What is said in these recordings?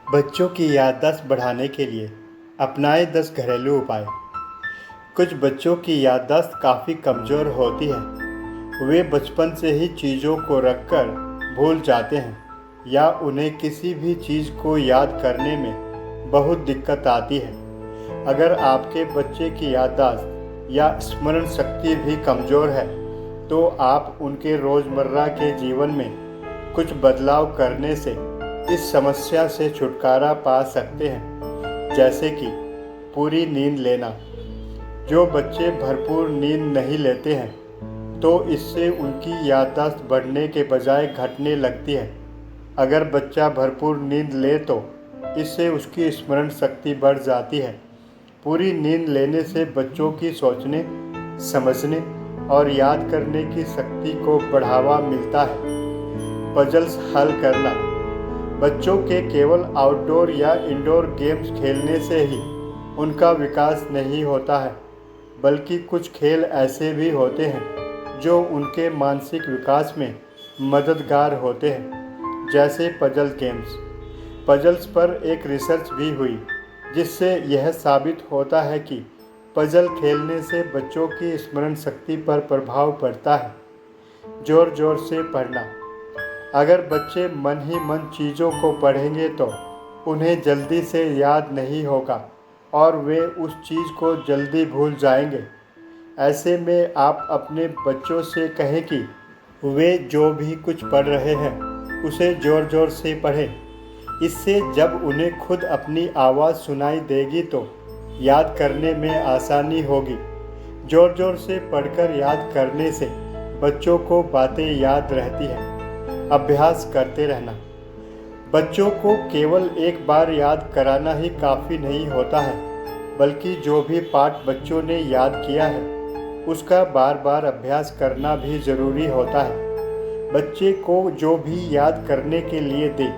बच्चों की याददाश्त बढ़ाने के लिए अपनाएं 10 घरेलू उपाय। कुछ बच्चों की याददाश्त काफ़ी कमज़ोर होती है। वे बचपन से ही चीज़ों को रखकर भूल जाते हैं या उन्हें किसी भी चीज़ को याद करने में बहुत दिक्कत आती है। अगर आपके बच्चे की याददाश्त या स्मरण शक्ति भी कमज़ोर है तो आप उनके रोज़मर्रा के जीवन में कुछ बदलाव करने से इस समस्या से छुटकारा पा सकते हैं, जैसे कि पूरी नींद लेना। जो बच्चे भरपूर नींद नहीं लेते हैं तो इससे उनकी याददाश्त बढ़ने के बजाय घटने लगती है। अगर बच्चा भरपूर नींद ले तो इससे उसकी स्मरण शक्ति बढ़ जाती है। पूरी नींद लेने से बच्चों की सोचने, समझने और याद करने की शक्ति को बढ़ावा मिलता है। पजल्स हल करना। बच्चों के केवल आउटडोर या इंडोर गेम्स खेलने से ही उनका विकास नहीं होता है, बल्कि कुछ खेल ऐसे भी होते हैं जो उनके मानसिक विकास में मददगार होते हैं, जैसे पजल गेम्स। पजल्स पर एक रिसर्च भी हुई जिससे यह साबित होता है कि पजल खेलने से बच्चों की स्मरण शक्ति पर प्रभाव पड़ता है। ज़ोर ज़ोर से पढ़ना। अगर बच्चे मन ही मन चीज़ों को पढ़ेंगे तो उन्हें जल्दी से याद नहीं होगा और वे उस चीज़ को जल्दी भूल जाएंगे। ऐसे में आप अपने बच्चों से कहें कि वे जो भी कुछ पढ़ रहे हैं उसे ज़ोर ज़ोर से पढ़ें। इससे जब उन्हें खुद अपनी आवाज़ सुनाई देगी तो याद करने में आसानी होगी। ज़ोर ज़ोर से पढ़कर याद करने से बच्चों को बातें याद रहती हैं। अभ्यास करते रहना। बच्चों को केवल एक बार याद कराना ही काफ़ी नहीं होता है, बल्कि जो भी पाठ बच्चों ने याद किया है उसका बार बार अभ्यास करना भी ज़रूरी होता है। बच्चे को जो भी याद करने के लिए दे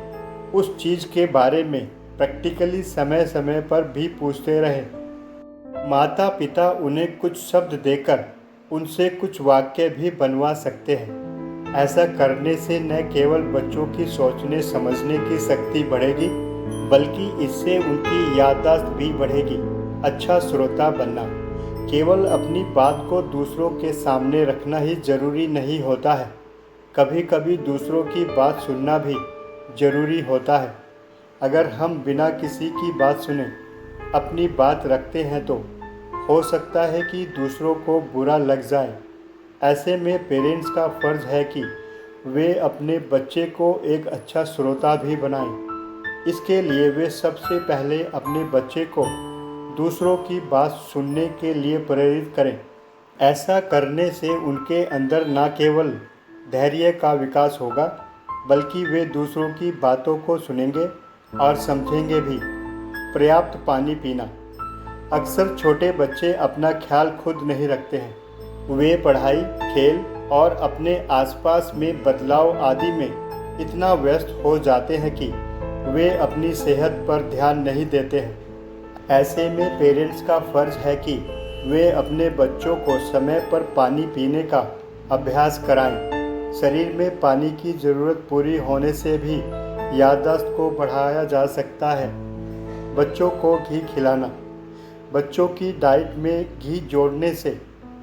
उस चीज़ के बारे में प्रैक्टिकली समय समय पर भी पूछते रहें। माता पिता उन्हें कुछ शब्द देकर उनसे कुछ वाक्य भी बनवा सकते हैं। ऐसा करने से न केवल बच्चों की सोचने समझने की शक्ति बढ़ेगी, बल्कि इससे उनकी याददाश्त भी बढ़ेगी। अच्छा श्रोता बनना। केवल अपनी बात को दूसरों के सामने रखना ही ज़रूरी नहीं होता है, कभी कभी दूसरों की बात सुनना भी ज़रूरी होता है। अगर हम बिना किसी की बात सुने अपनी बात रखते हैं तो हो सकता है कि दूसरों को बुरा लग जाए। ऐसे में पेरेंट्स का फ़र्ज़ है कि वे अपने बच्चे को एक अच्छा श्रोता भी बनाएं। इसके लिए वे सबसे पहले अपने बच्चे को दूसरों की बात सुनने के लिए प्रेरित करें। ऐसा करने से उनके अंदर न केवल धैर्य का विकास होगा, बल्कि वे दूसरों की बातों को सुनेंगे और समझेंगे भी। पर्याप्त पानी पीना। अक्सर छोटे बच्चे अपना ख्याल खुद नहीं रखते हैं। वे पढ़ाई, खेल और अपने आसपास में बदलाव आदि में इतना व्यस्त हो जाते हैं कि वे अपनी सेहत पर ध्यान नहीं देते हैं। ऐसे में पेरेंट्स का फ़र्ज़ है कि वे अपने बच्चों को समय पर पानी पीने का अभ्यास कराएं। शरीर में पानी की ज़रूरत पूरी होने से भी याददाश्त को बढ़ाया जा सकता है। बच्चों को घी खिलाना। बच्चों की डाइट में घी जोड़ने से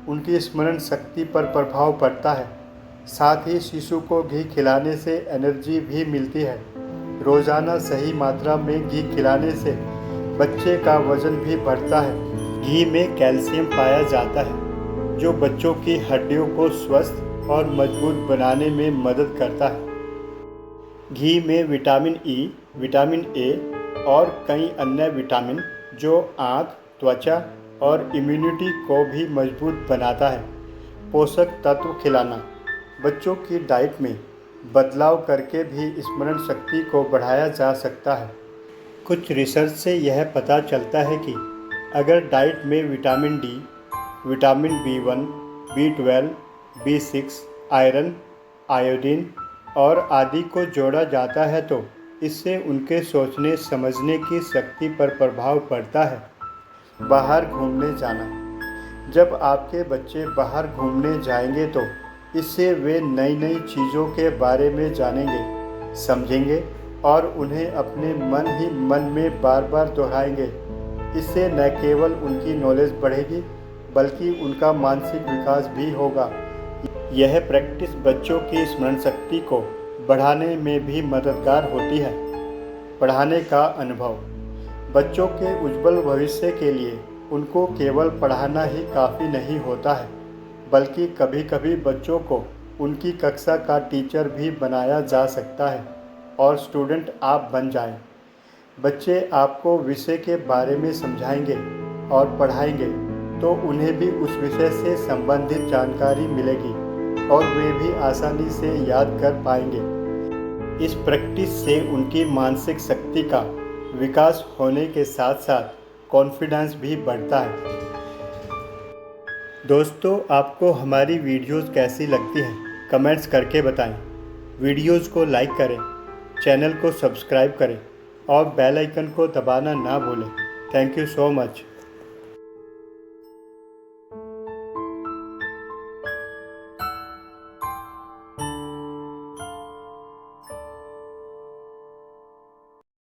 उनकी स्मरण शक्ति पर प्रभाव पड़ता है। साथ ही शिशु को घी खिलाने से एनर्जी भी मिलती है। रोज़ाना सही मात्रा में घी खिलाने से बच्चे का वज़न भी बढ़ता है। घी में कैल्शियम पाया जाता है जो बच्चों की हड्डियों को स्वस्थ और मजबूत बनाने में मदद करता है। घी में विटामिन ई, विटामिन ए और कई अन्य विटामिन जो आँख, त्वचा और इम्यूनिटी को भी मजबूत बनाता है। पोषक तत्व खिलाना। बच्चों की डाइट में बदलाव करके भी स्मरण शक्ति को बढ़ाया जा सकता है। कुछ रिसर्च से यह पता चलता है कि अगर डाइट में vitamin D, vitamin B1, B12, B6, iron, iodine और आदि को जोड़ा जाता है तो इससे उनके सोचने समझने की शक्ति पर प्रभाव पड़ता है। बाहर घूमने जाना। जब आपके बच्चे बाहर घूमने जाएंगे तो इससे वे नई नई चीज़ों के बारे में जानेंगे, समझेंगे और उन्हें अपने मन ही मन में बार बार दोहराएंगे। इससे न केवल उनकी नॉलेज बढ़ेगी बल्कि उनका मानसिक विकास भी होगा। यह प्रैक्टिस बच्चों की स्मरण शक्ति को बढ़ाने में भी मददगार होती है। पढ़ाने का अनुभव। बच्चों के उज्जवल भविष्य के लिए उनको केवल पढ़ाना ही काफ़ी नहीं होता है, बल्कि कभी कभी बच्चों को उनकी कक्षा का टीचर भी बनाया जा सकता है और स्टूडेंट आप बन जाएं। बच्चे आपको विषय के बारे में समझाएंगे और पढ़ाएंगे तो उन्हें भी उस विषय से संबंधित जानकारी मिलेगी और वे भी आसानी से याद कर पाएंगे। इस प्रैक्टिस से उनकी मानसिक शक्ति का विकास होने के साथ साथ कॉन्फिडेंस भी बढ़ता है। दोस्तों, आपको हमारी वीडियोस कैसी लगती हैं कमेंट्स करके बताएं। वीडियोस को लाइक करें, चैनल को सब्सक्राइब करें और बेल आइकन को दबाना ना भूलें। Thank you so much.